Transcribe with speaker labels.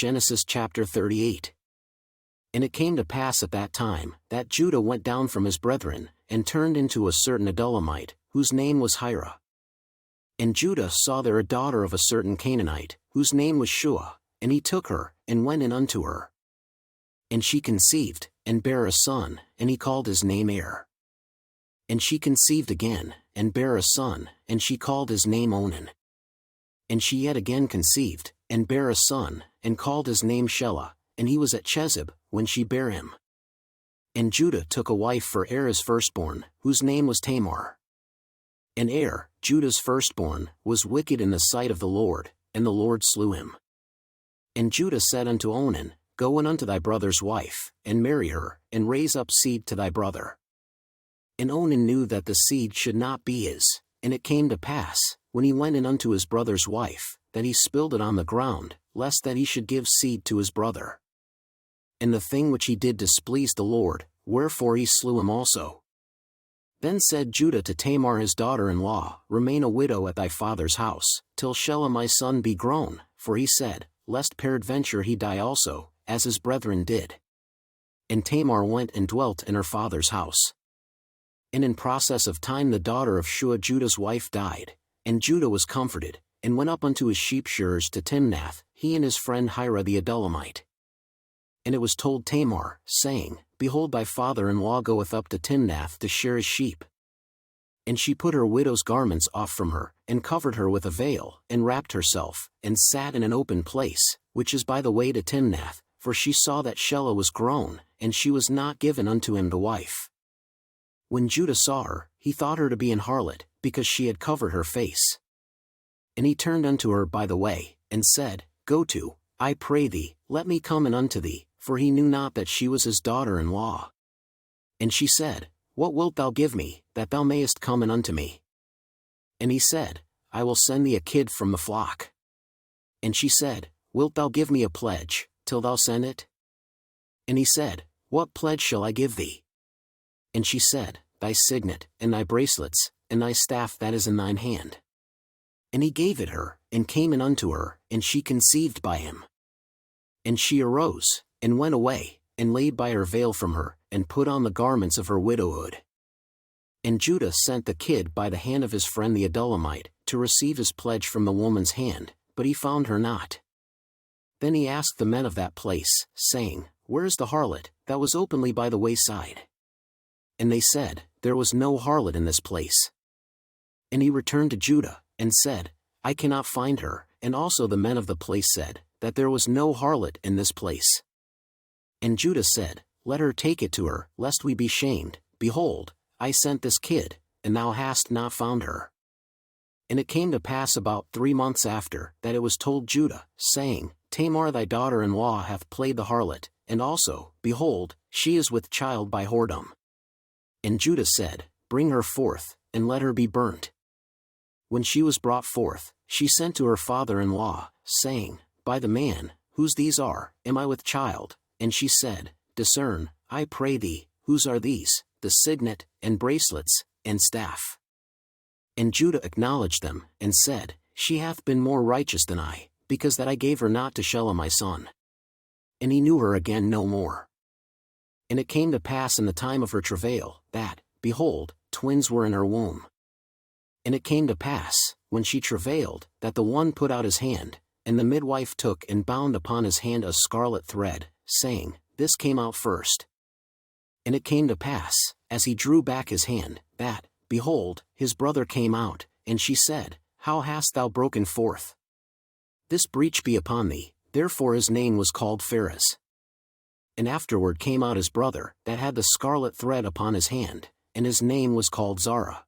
Speaker 1: Genesis chapter 38. And it came to pass at that time, that Judah went down from his brethren, and turned into a certain Adullamite, whose name was Hira. And Judah saw there a daughter of a certain Canaanite, whose name was Shua, and he took her, and went in unto her. And she conceived, and bare a son, and he called his name Er. And she conceived again, and bare a son, and she called his name Onan. And she yet again conceived, and bare a son, and called his name Shelah, and he was at Chezib, when she bare him. And Judah took a wife for Er his firstborn, whose name was Tamar. And Er, Judah's firstborn, was wicked in the sight of the Lord, and the Lord slew him. And Judah said unto Onan, Go in unto thy brother's wife, and marry her, and raise up seed to thy brother. And Onan knew that the seed should not be his, and it came to pass, when he went in unto his brother's wife, that he spilled it on the ground, lest that he should give seed to his brother. And the thing which he did displeased the Lord, wherefore he slew him also. Then said Judah to Tamar his daughter-in-law, Remain a widow at thy father's house, till Shelah my son be grown, for he said, Lest peradventure he die also, as his brethren did. And Tamar went and dwelt in her father's house. And in process of time the daughter of Shua Judah's wife died, and Judah was comforted, and went up unto his sheep shearers to Timnath, he and his friend Hira the Adullamite. And it was told Tamar, saying, Behold thy father-in-law goeth up to Timnath to shear his sheep. And she put her widow's garments off from her, and covered her with a veil, and wrapped herself, and sat in an open place, which is by the way to Timnath, for she saw that Shelah was grown, and she was not given unto him to wife. When Judah saw her, he thought her to be an harlot, because she had covered her face. And he turned unto her by the way, and said, Go to, I pray thee, let me come in unto thee, for he knew not that she was his daughter-in-law. And she said, What wilt thou give me, that thou mayest come in unto me? And he said, I will send thee a kid from the flock. And she said, Wilt thou give me a pledge, till thou send it? And he said, What pledge shall I give thee? And she said, Thy signet, and thy bracelets, and thy staff that is in thine hand. And he gave it her, and came in unto her, and she conceived by him. And she arose, and went away, and laid by her veil from her, and put on the garments of her widowhood. And Judah sent the kid by the hand of his friend the Adullamite, to receive his pledge from the woman's hand, but he found her not. Then he asked the men of that place, saying, Where is the harlot, that was openly by the wayside? And they said, There was no harlot in this place. And he returned to Judah, and said, I cannot find her, and also the men of the place said, that there was no harlot in this place. And Judah said, Let her take it to her, lest we be shamed. Behold, I sent this kid, and thou hast not found her. And it came to pass about 3 months after, that it was told Judah, saying, Tamar thy daughter-in-law hath played the harlot, and also, behold, she is with child by whoredom. And Judah said, Bring her forth, and let her be burnt. When she was brought forth, she sent to her father-in-law, saying, By the man, whose these are, am I with child? And she said, Discern, I pray thee, whose are these, the signet, and bracelets, and staff? And Judah acknowledged them, and said, She hath been more righteous than I, because that I gave her not to Shelah my son. And he knew her again no more. And it came to pass in the time of her travail, that, behold, twins were in her womb. And it came to pass, when she travailed, that the one put out his hand, and the midwife took and bound upon his hand a scarlet thread, saying, This came out first. And it came to pass, as he drew back his hand, that, behold, his brother came out, and she said, How hast thou broken forth? This breach be upon thee, therefore his name was called Pharez. And afterward came out his brother, that had the scarlet thread upon his hand, and his name was called Zara.